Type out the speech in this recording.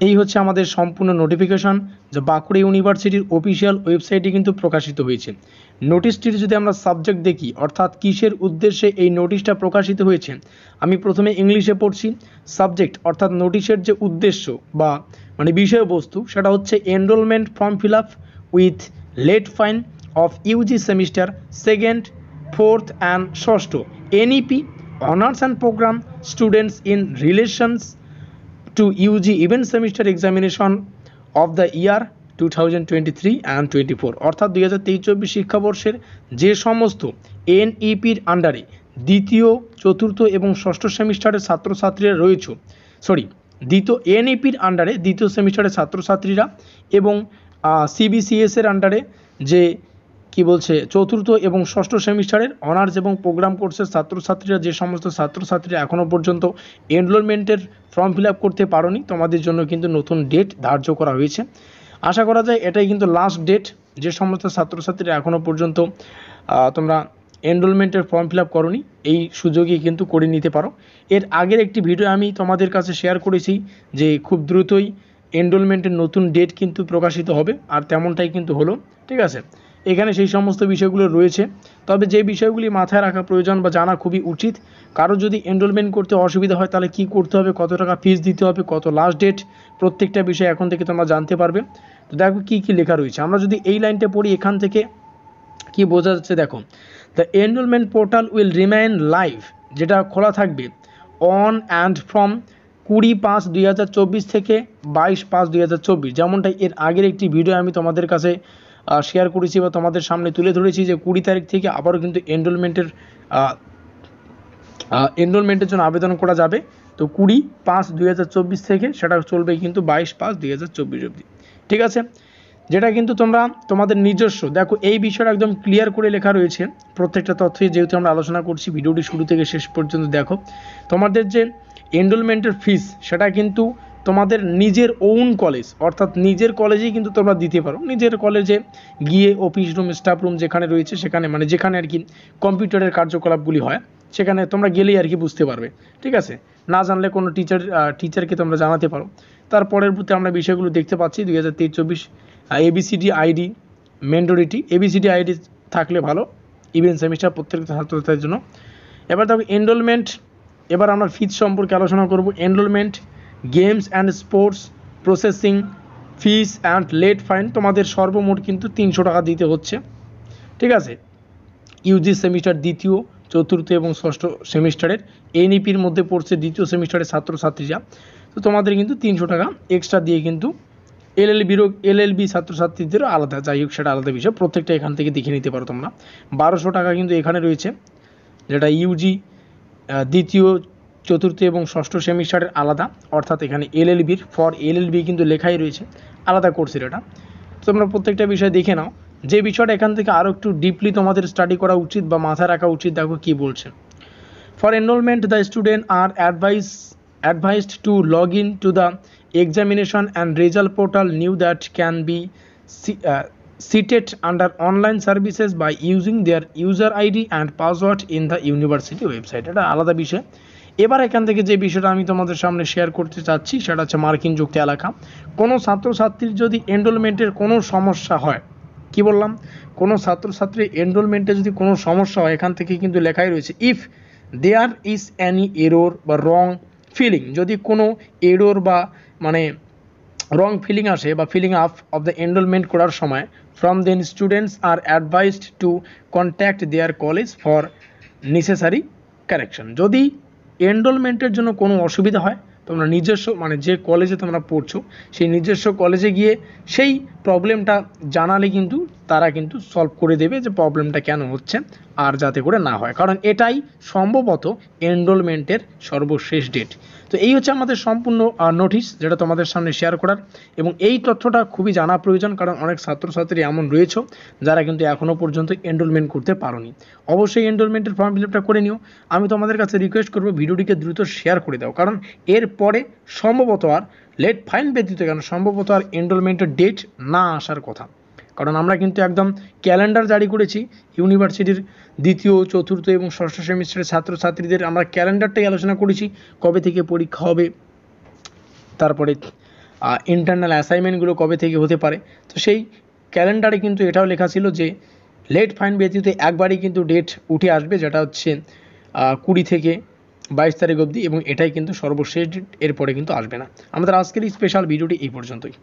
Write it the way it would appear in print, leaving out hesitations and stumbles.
এই হচ্ছে আমাদের সম্পূর্ণ নোটিফিকেশন, যে বাঁকুড়া ইউনিভার্সিটির অফিসিয়াল ওয়েবসাইটে কিন্তু প্রকাশিত হয়েছে। নোটিশটির যদি আমরা সাবজেক্ট দেখি, অর্থাৎ কিসের উদ্দেশ্যে এই নোটিশটা প্রকাশিত হয়েছে, আমি প্রথমে ইংলিশে পড়ছি। সাবজেক্ট অর্থাৎ নোটিশের যে উদ্দেশ্য বা মানে বিষয়বস্তু, সেটা হচ্ছে enrolment form fill up with late fine of UG semester second, fourth and ষষ্ঠ NEP honours and programme students in relations to UG event semester examination of the year 2023 and 24 অর্থাৎ 2023-24 শিক্ষাবর্ষের যে সমস্ত এনইপির আন্ডারে দ্বিতীয়, চতুর্থ এবং ষষ্ঠ সেমিস্টারের ছাত্রছাত্রীরা রয়েছে, দ্বিতীয় এনইপির আন্ডারে দ্বিতীয় সেমিস্টারের ছাত্রছাত্রীরা এবং সিবিসিএসের আন্ডারে যে কি বলছে চতুর্থ এবং ষষ্ঠ সেমিস্টারের অনার্স এবং প্রোগ্রাম কোর্সের ছাত্রছাত্রীরা, যে সমস্ত ছাত্রছাত্রীরা এখনও পর্যন্ত এনরোলমেন্টের ফর্ম ফিল আপ করতে পারোনি, তোমাদের জন্য কিন্তু নতুন ডেট ধার্য করা হয়েছে। আশা করা যায় এটাই কিন্তু লাস্ট ডেট। যে সমস্ত ছাত্রছাত্রীরা এখনও পর্যন্ত তোমরা এনরোলমেন্টের ফর্ম ফিল আপ করোনি, এই সুযোগই কিন্তু করে নিতে পারো। এর আগের একটি ভিডিও আমি তোমাদের কাছে শেয়ার করেছি যে খুব দ্রুতই এনরোলমেন্টের নতুন ডেট কিন্তু প্রকাশিত হবে, আর তেমনটাই কিন্তু হলো। ঠিক আছে, এখানে সেই সমস্ত বিষয়গুলো রয়েছে। তবে যে বিষয়গুলি মাথায় রাখা প্রয়োজন বা জানা খুবই উচিত, কারো যদি এনরোলমেন্ট করতে অসুবিধা হয় তাহলে কি করতে হবে, কত টাকা ফিস দিতে হবে, কত লাস্ট ডেট, প্রত্যেকটা বিষয় এখন থেকে তোমরা জানতে পারবে। তো দেখো কি কি লেখা রয়েছে। আমরা যদি এই লাইনটা পড়ি, এখান থেকে কি বোঝা যাচ্ছে দেখো, the enrolment portal will remain live, যেটা খোলা থাকবে অন অ্যান্ড ফ্রম 20/5/2024 থেকে 22/5/2024, যেমনটা এর আগের একটি ভিডিও আমি তোমাদের কাছে শেয়ার করেছি বা তোমাদের সামনে তুলে ধরেছি যে 20 তারিখ থেকে আবারও কিন্তু এনরোলমেন্টের জন্য আবেদন করা যাবে। তো 20/5/2024 থেকে সেটা চলবে কিন্তু 22/5/2024 অবধি। ঠিক আছে, যেটা কিন্তু তোমরা তোমাদের নিজস্ব, দেখো এই বিষয়টা একদম ক্লিয়ার করে লেখা রয়েছে প্রত্যেকটা তথ্যই, যেহেতু আমরা আলোচনা করছি, ভিডিওটি শুরু থেকে শেষ পর্যন্ত দেখো। তোমাদের যে এনরোলমেন্টের ফিস সেটা কিন্তু তোমাদের নিজের ওন কলেজ, অর্থাৎ নিজের কলেজেই কিন্তু তোমরা দিতে পারো। নিজের কলেজে গিয়ে অফিস রুম, স্টাফ রুম যেখানে রয়েছে সেখানে, মানে যেখানে আর কি কম্পিউটারের কার্যকলাপগুলি হয়, সেখানে তোমরা গেলেই আর কি বুঝতে পারবে। ঠিক আছে, না জানলে কোনো টিচারকে তোমরা জানাতে পারো। তারপরের প্রতি আমরা বিষয়গুলো দেখতে পাচ্ছি 2023-24 ABCD ID mandatory, ABCD ID থাকলে ভালো ইভেন্ট সেমিস্টার প্রত্যেকটা ছাত্রছাত্রীর জন্য। এবার দেখো এনরোলমেন্ট, এবার আমরা ফিস সম্পর্কে আলোচনা করব। Enrolment, games and sports, processing fees and late fine, তোমাদের সর্বমোট কিন্তু 300 টাকা দিতে হচ্ছে। ঠিক আছে, ইউজি সেমিস্টার দ্বিতীয়, চতুর্থ এবং ষষ্ঠ সেমিস্টারের এনইপির মধ্যে পড়ছে দ্বিতীয় সেমিস্টারের ছাত্রছাত্রীরা। তো তোমাদের কিন্তু 300 টাকা এক্সট্রা দিয়ে কিন্তু এলএলবি ছাত্রছাত্রীদেরও আলাদা, যাই হোক সেটা আলাদা বিষয়, প্রত্যেকটা এখান থেকে দেখে নিতে পারো তোমরা। 1200 টাকা কিন্তু এখানে রয়েছে, যেটা ইউজি দ্বিতীয়, চতুর্থ এবং ষষ্ঠ সেমিস্টারের আলাদা, অর্থাৎ এখানে এলএলবির ফর এলএলবি কিন্তু লেখাই রয়েছে, আলাদা কোর্সের এটা। তোমরা প্রত্যেকটা বিষয় দেখে নাও। যে বিষয়টা এখান থেকে আরও একটু ডিপলি তোমাদের স্টাডি করা উচিত বা মাথায় রাখা উচিত, দেখো কি বলছে। For enrolment the student are advised to log in to the examination and result portal new that can be seated under online services by using their user ID and password in the university website, এটা আলাদা বিষয়। এবার এখান থেকে যে বিষয়টা আমি তোমাদের সামনে শেয়ার করতে চাচ্ছি সেটা হচ্ছে মার্কিন যুক্ত এলাকা। কোনো ছাত্রছাত্রীর যদি এনরোলমেন্টের কোনো সমস্যা হয়, কি বললাম, কোনো ছাত্রছাত্রীর এনরোলমেন্টে যদি কোনো সমস্যা হয়, এখান থেকে কিন্তু লেখাই রয়েছে if there is any error বা রং ফিলিং, যদি কোনো এরর বা মানে রং ফিলিং আসে বা filling up of the enrolment করার সময়, from then students are advised to contact their college for necessary correction. যদি এনরোলমেন্টের জন্য কোনো অসুবিধা হয়, তোমরা নিজস্ব মানে যে কলেজে তোমরা পড়ছো সেই নিজস্ব কলেজে গিয়ে সেই প্রবলেমটা জানালে কিন্তু তারা কিন্তু সলভ করে দেবে যে প্রবলেমটা কেন হচ্ছে, আর যাতে করে না হয়, কারণ এটাই সম্ভবত এনরোলমেন্টের সর্বশেষ ডেট। তো এই হচ্ছে আমাদের সম্পূর্ণ নোটিশ, যেটা তোমাদের সামনে শেয়ার করার, এবং এই তথ্যটা খুবই জানা প্রয়োজন, কারণ অনেক ছাত্রছাত্রী এমন রয়েছে যারা কিন্তু এখনও পর্যন্ত এনরোলমেন্ট করতে পারোনি। অবশ্যই এনরোলমেন্টের ফর্ম ফিল আপটা করে নিও। আমি তোমাদের কাছে রিকোয়েস্ট করবো ভিডিওটিকে দ্রুত শেয়ার করে দাও, কারণ এরপরে সম্ভবত আর লেট ফাইন ব্যতীত কেন সম্ভবত আর এনরোলমেন্টের ডেট না আসার কথা, কারণ আমরা কিন্তু একদম ক্যালেন্ডার জারি করেছি ইউনিভার্সিটির দ্বিতীয়, চতুর্থ এবং ষষ্ঠ সেমিস্টারের ছাত্রছাত্রীদের আমরা ক্যালেন্ডারটাই আলোচনা করেছি, কবে থেকে পরীক্ষা হবে, তারপরে ইন্টারনাল অ্যাসাইনমেন্টগুলো কবে থেকে হতে পারে। তো সেই ক্যালেন্ডারে কিন্তু এটাও লেখা ছিল যে লেট ফাইন ব্যতীত একবারই কিন্তু ডেট উঠে আসবে, যেটা হচ্ছে 20 থেকে 22 তারিখ অবধি, এবং এটাই কিন্তু সর্বশেষ ডেট, এরপরে কিন্তু আসবে না। আমাদের আজকের এই স্পেশাল ভিডিওটি এই পর্যন্তই।